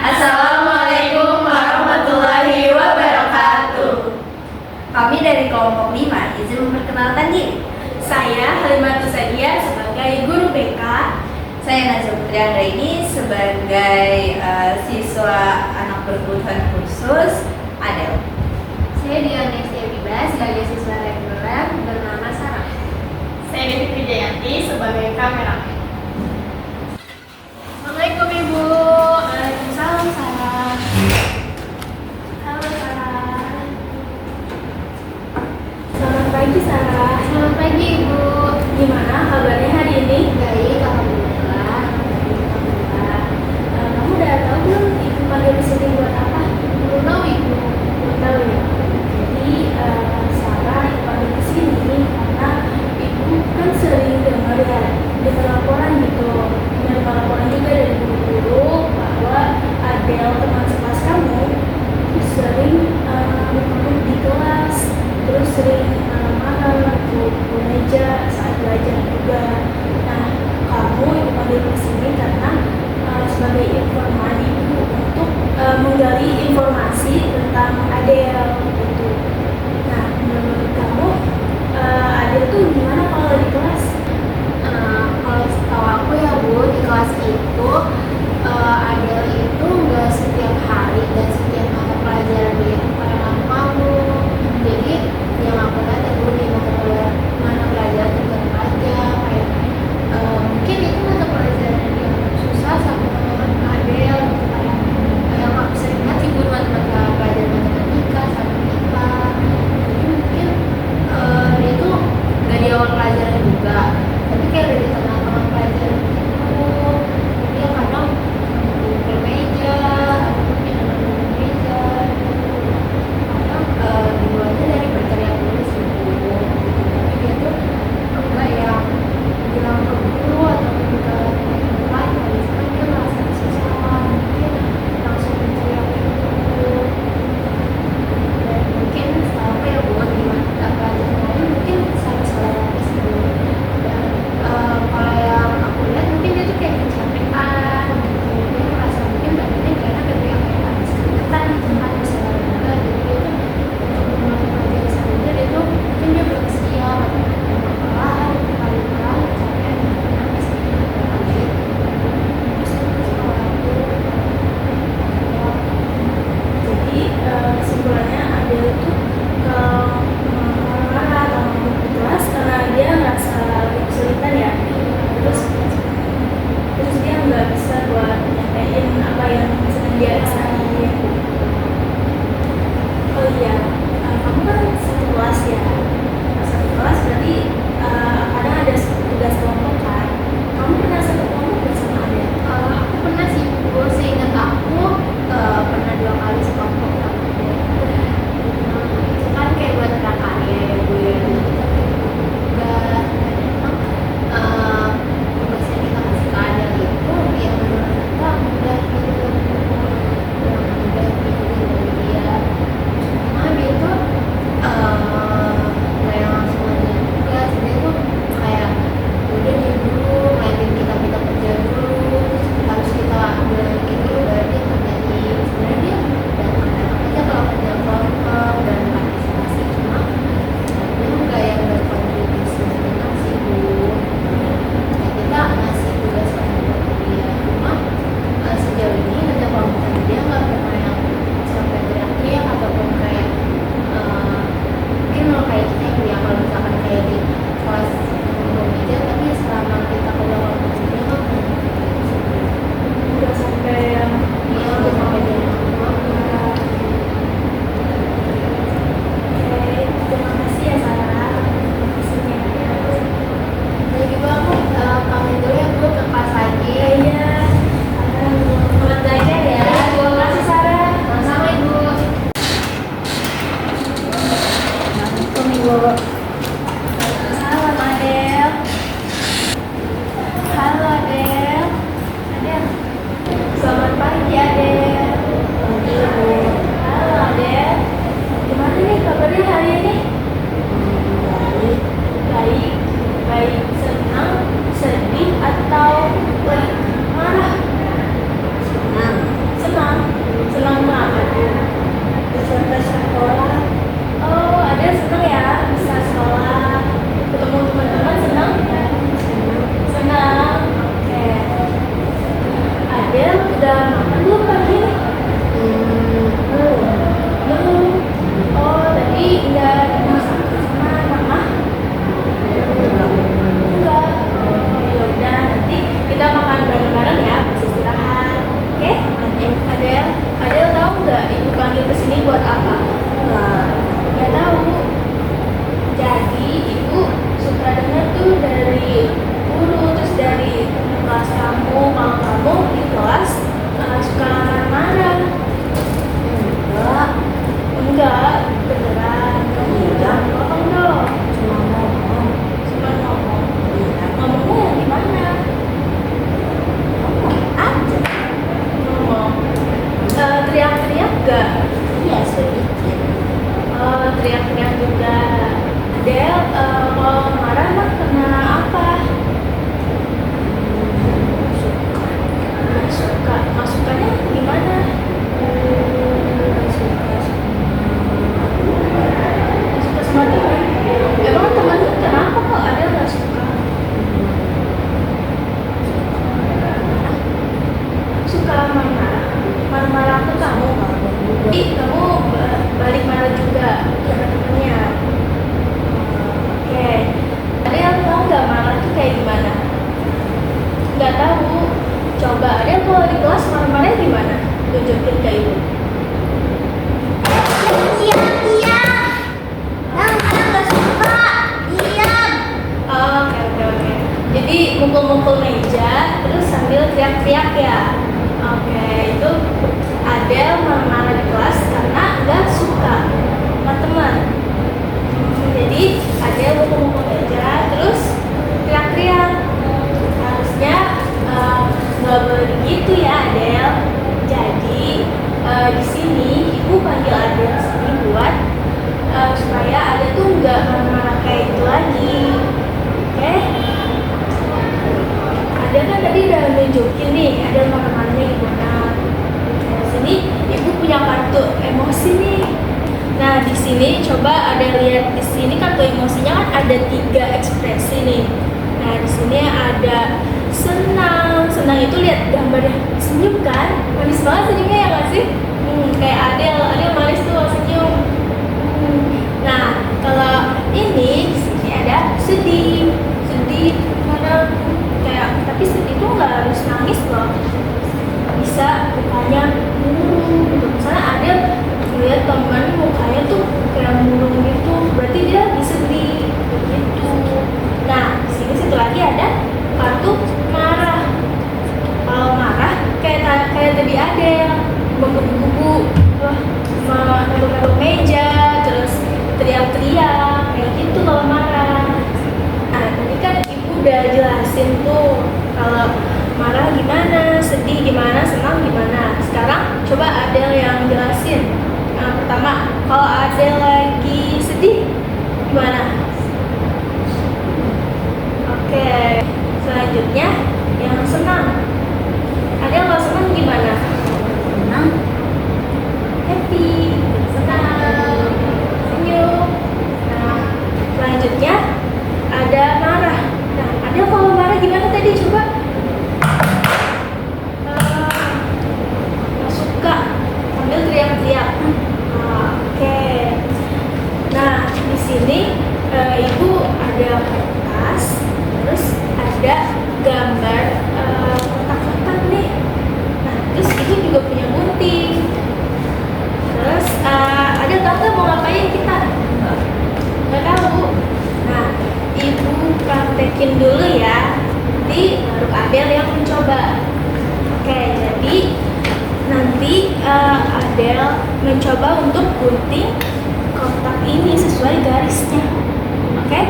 Assalamualaikum warahmatullahi wabarakatuh. Kami dari kelompok 5 izin memperkenalkan diri. Saya Halimatus Sadia sebagai guru BK. Saya Nazia Putri Anggraini sebagai siswa anak berkebutuhan khusus ADEL. Saya Dianesia Biba sebagai siswa reguler bernama Sarah. Saya Devi Wijayanti sebagai kameramen. Assalamualaikum Ibu. Waalaikumsalam Sarah. Halo Sarah. Selamat pagi Sarah. Selamat pagi Ibu. Gimana kabarnya hari ini? Baik, alhamdulillah. Kamu udah tahu belum Ibu panggil di sini buat apa? Belum tahu Ibu. Belum tahu ya. Jadi Sarah dipanggil ke sini karena Ibu kan sering dengar ya di laporan gitu. Dari laporan juga dari guru-guru bahwa Adel teman sekelas kamu itu sering duduk di kelas, terus sering marah-marah, duduk di meja saat belajar juga. Nah, kamu Ibu panggil ke sini karena sebagai informan Ibu untuk menggali informasi tentang Adel gitu. Nah, menurut kamu Adel tuh gimana kalau di kelas? Kalau setahu aku ya Bu, di kelas itu Adel itu nggak setiap hari dan setiap mata pelajaran dia itu kayak kamu. Jadi yang aku lihat ya Bu, di mata pelajaran tertentu aja kayak mungkin itu mata pelajaran yang susah sama teman Adel gitu, kayak yang aku sering lihat sih Bu, mata pelajaran matematika sama IPA. Jadi mungkin dia tuh nggak di awal pelajaran juga, tapi kayak udah di tengah-tengah pelajaran gitu. Dia kadang duduk di meja atau mungkin duduk di meja gitu. Kadang dimulainya dari berteriak dulu sih Bu, tapi dia tuh enggak yang bilang ke guru atau ke teman lain kalau misalkan dia merasa kesusahan, mungkin langsung berteriak gitu. Dan mungkin setahu aku ya Bu, di mata pelajaran lain mungkin salah-salah lagi sih Bu. Dan kalau yang aku lihat mungkin dia tuh kayak kecapean gitu, dia merasa mungkin badannya gak enak gitu, yang kayak habis keringetan gitu kan, misalnya juga. Jadi dia tuh untuk memulai pelajaran selanjutnya dia tuh mungkin dia belum siap atau yang kepalahan, kepala-kepala, capek, nangis gitu gitu. Terus itu kalau aku Jadi kesimpulannya Adel itu kalau marah atau ngomong di kelas karena dia ngerasa lagi kesulitan ya. Terus dia nggak bisa buat nyampein apa yang sedang dia rasain. Oh iya, kamu kan satu kelas ya. Satu kelas berarti kadang ada tugas kelompok kan. Kamu pernah satu kelompok bersama Adel? aku pernah sih Bu, seingat aku pernah 2 kali sekelompok sama dia. Itu kan kayak buat prakarya ya Bu ya, jadi kita kayak tugas dan emang tugas yang kita kasih ke Adel itu yang menurut kita mudah gitu. Dan Adel tahu nggak ibu panggil ke sini buat apa? Nggak tahu. Jadi ibu suka dengar tuh dari guru, terus dari kelas kamu, kalau kamu di kelas suka marah-marah. Enggak, beneran. Kamu bilang bohong dong. Cuma ngomong. Ngomongnya yang gimana? Aja. Ngomong. Teriak-teriak nggak? Iya, sedikit. Teriak-teriak juga. Adel, kalau marah mah kena apa? Nggak suka. Masukannya gimana? Nggak suka sama teman. Emang temannya kenapa kok Adel nggak suka? Suka marah-marah ke kamu. Ih, kamu balik marah juga ke temennya. Oke. Adel tahu nggak marah tuh kayak gimana? Nggak tahu. Coba Adel kalau di kelas marah-marahnya gimana? Tunjukin ke ibu. Iya. Yang nggak suka. Diam. Oke. Jadi mukul-mukul meja, terus sambil teriak-teriak ya. Oke, itu Adel marah-marah di kelas karena nggak suka sama teman. Jadi Adel mukul-mukul meja, terus teriak-teriak. Harusnya nggak boleh begitu ya Adel. Jadi di sini ibu panggil Adel sini buat supaya Adel tuh nggak marah-marah kayak itu lagi. Oke? Adel kan tadi udah nunjukin nih Adel marah-marahnya gimana. Di sini ibu punya kartu emosi nih. Nah di sini coba Adel lihat di sini kartu emosinya kan ada 3 ekspresi nih. Nah di sini ada senang itu lihat gambarnya senyum kan, manis banget senyumnya ya nggak sih? Kayak Adel manis tuh senyum. Nah kalau ini di sini ada sedih karena kayak tapi sedih tuh nggak harus nangis loh, bisa mukanya murung gitu. Misalnya Adel lihat teman mukanya tuh kayak murung gitu, berarti dia lagi sedih gitu. Nah di sini satu lagi ada kartu marah. Kalau marah kayak tadi Adel menggebu-gebu, nabok-nabok meja, terus teriak-teriak kayak gitu kalau marah. Nah tadi kan ibu udah jelasin tuh kalau marah gimana, sedih gimana, senang gimana. Sekarang coba Adel yang jelasin. Yang pertama, kalau Adel lagi sedih gimana? Oke, selanjutnya yang senang. Adel kalau senang gimana? Senang. Happy, senang, senyum. Nah, selanjutnya ada marah. Nah, Adel kalau marah gimana tadi coba? Nggak suka, sambil teriak-teriak. Oke. Nah, di sini ibu ada kertas, terus ada gambar kotak-kotak nih. Nah, terus ibu juga punya gunting. Terus ada tahu nggak mau ngapain kita? Nggak tahu. Nah, ibu praktekin dulu ya. Nanti baru Adel yang mencoba. Oke, jadi nanti Adel mencoba untuk gunting kotak ini sesuai garisnya. Oke,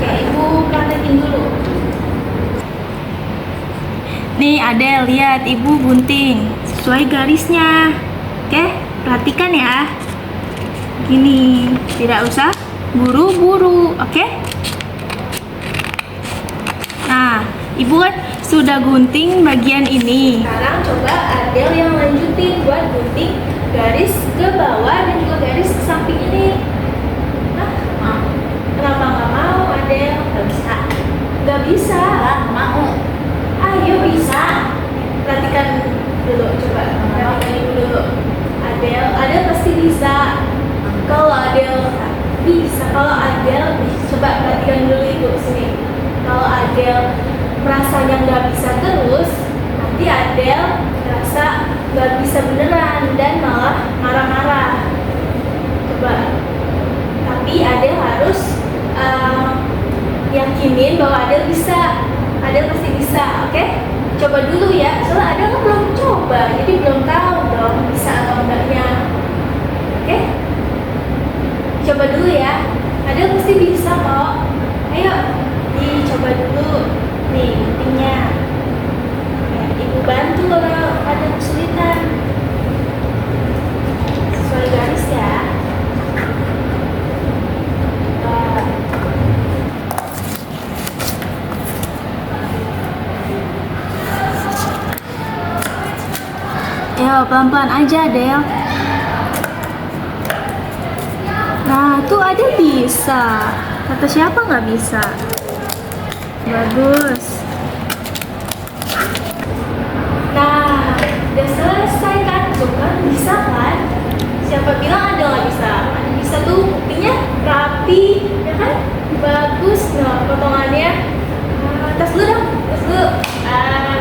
ibu praktekin dulu. Nih Adel, lihat ibu gunting sesuai garisnya. Oke, perhatikan ya. Gini, tidak usah buru-buru, oke? Nah, ibu kan sudah gunting bagian ini. Sekarang coba Adel yang lanjutin buat gunting garis ke bawah dan juga garis ke samping ini. Nah, kenapa nggak mau Adel? Nggak bisa. Nggak bisa. Mau. Ayo bisa. Perhatikan dulu, coba. Perhatikan ibu dulu. Adel pasti bisa. Kalau Adel bisa, coba perhatikan dulu ibu sini. Kalau Adel merasanya nggak bisa terus, nanti Adel merasa nggak bisa beneran dan malah marah-marah. Coba. Tapi Adel harus yakinin bahwa Adel bisa. Adel pasti bisa, oke? Coba dulu ya, soalnya Adel kan belum coba, jadi belum tahu dong bisa atau enggaknya. Oke? Coba dulu ya, Adel pasti bisa kok. Ayo, dicoba dulu. Nih, guntingnya. Ya, Ibu bantu kalau ada kesulitan. Sesuai garis ya. Ya, pelan-pelan aja, Del. Nah, tuh Adel bisa. Kata siapa nggak bisa? Bagus. Nah, udah selesai kan? Tuh kan, bisa kan? Siapa bilang Adel nggak bisa? Adel bisa tuh, buktinya rapi, ya kan? Bagus. Nah, potongannya. Tas dulu dong, tas dulu.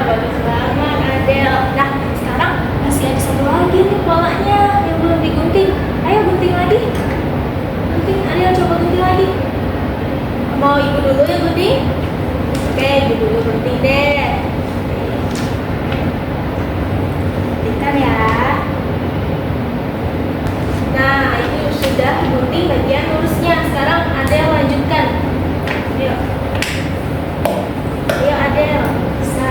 Bagus banget Adel. Nah, sekarang masih ada satu lagi nih polanya yang belum digunting. Ayo gunting lagi. Gunting, Adel coba gunting lagi. Mau ibu dulu yang gunting? Oke, ibu dulu gunting deh. Guntingkan ya. Nah, ini sudah gunting bagian lurusnya. Sekarang Adel lanjutkan. Ayo. Ayo Adel, bisa.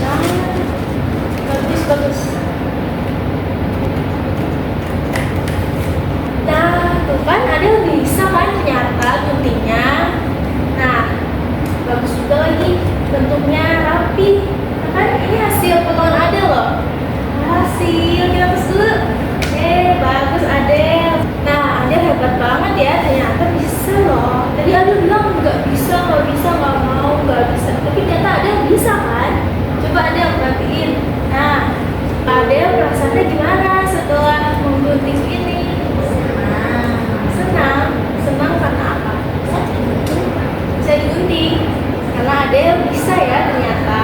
Nah, bagus, bagus. Nah, tuh kan Adel bisa kan ternyata guntingnya. Nah, bagus juga lagi. Bentuknya rapi. Nah, kan ini hasil potongan Adel loh. Hasil, kita tes dulu. Bagus Adel. Nah, Adel hebat banget ya. Ternyata bisa loh. Tadi Adel bilang nggak bisa, nggak mau, nggak bisa. Tapi ternyata Adel bisa kan? Coba Adel perhatiin. Nah, Adel perasaannya gimana setelah menggunting ini? Senang karena apa? Bisa digunting. Karena Adel bisa ya ternyata.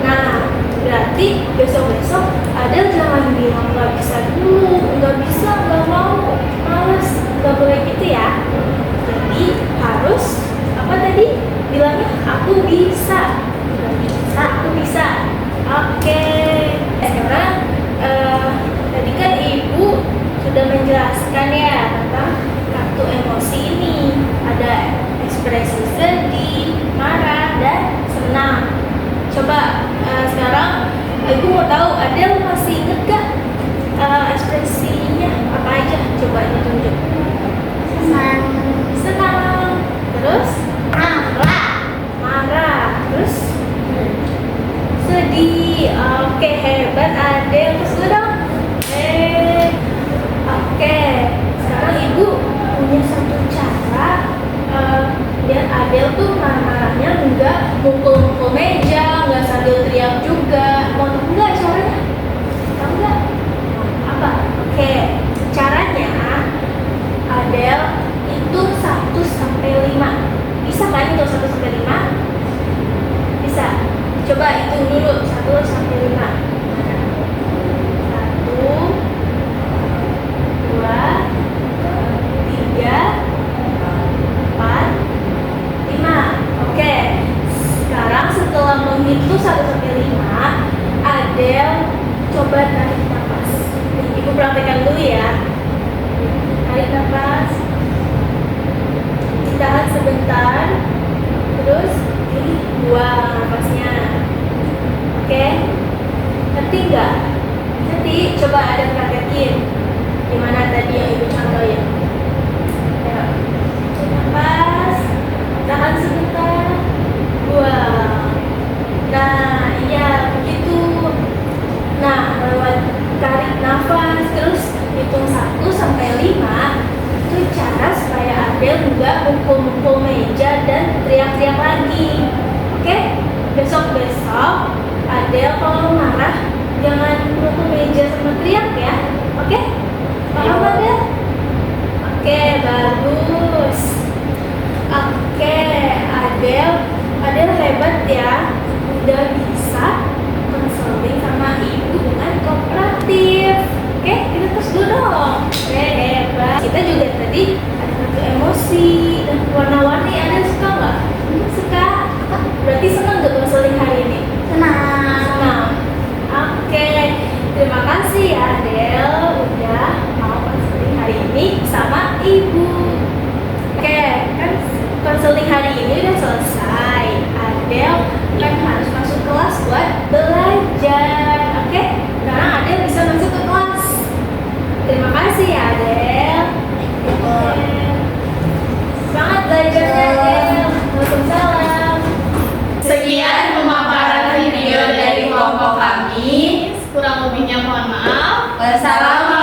Nah, berarti besok-besok Adel jangan bilang nggak bisa dulu, nggak bisa, nggak mau, males, nggak boleh gitu ya. Jadi harus apa tadi? Bilangnya aku bisa, aku bisa. Oke. Sekarang tadi kan ibu sudah menjelaskan ya tentang kartu emosi ini. Ada ekspresi sedih, marah, dan senang. Coba sekarang ibu mau tahu Adel masih inget gak ekspresinya apa aja? Coba ditunjuk. Senang. Terus? Marah. Terus? Sedih. Oke, hebat Adel. Terus dulu dong. Oke. Sekarang ibu punya satu cara biar Adel tuh marah-marahnya enggak mukul-mukul meja, enggak sambil teriak juga. Mau tahu enggak caranya? Tahu enggak? Apa? Oke. Caranya Adel hitung 1 sampai 5. Bisa kan hitung 1 sampai 5? Bisa. Coba hitung dulu 1 sampai 5. 1 2 3 4 5. Oke. Sekarang setelah menghitung 1 sampai 5, Adel coba tarik nafas. Ibu praktekkan dulu ya. Tarik nafas. Ditahan sebentar. Terus buang nafasnya. Oke. Ngerti nggak? Ngerti? Coba Adel praktekin. Gimana tadi yang ibu contohin? Ayo. Nafas. Tahan sebentar. Buang. Nah, iya begitu. Nah, lewat tarik nafas terus hitung 1 sampai 5 itu cara supaya Adel nggak mukul-mukul meja dan teriak-teriak lagi. Oke? Besok-besok Adel kalau marah jangan mukul meja sama teriak ya. Oke? Paham Adel? Oke, bagus. Oke, Adel hebat ya. Udah meeting hari ini udah selesai. Adel kan harus masuk kelas buat belajar. Oke? Sekarang Adel bisa masuk ke kelas. Terima kasih ya Adel. Semangat belajarnya Adel. Waalaikumsalam. Sekian pemaparan video dari kelompok kami. Kurang lebihnya mohon maaf. Wassalamualaikum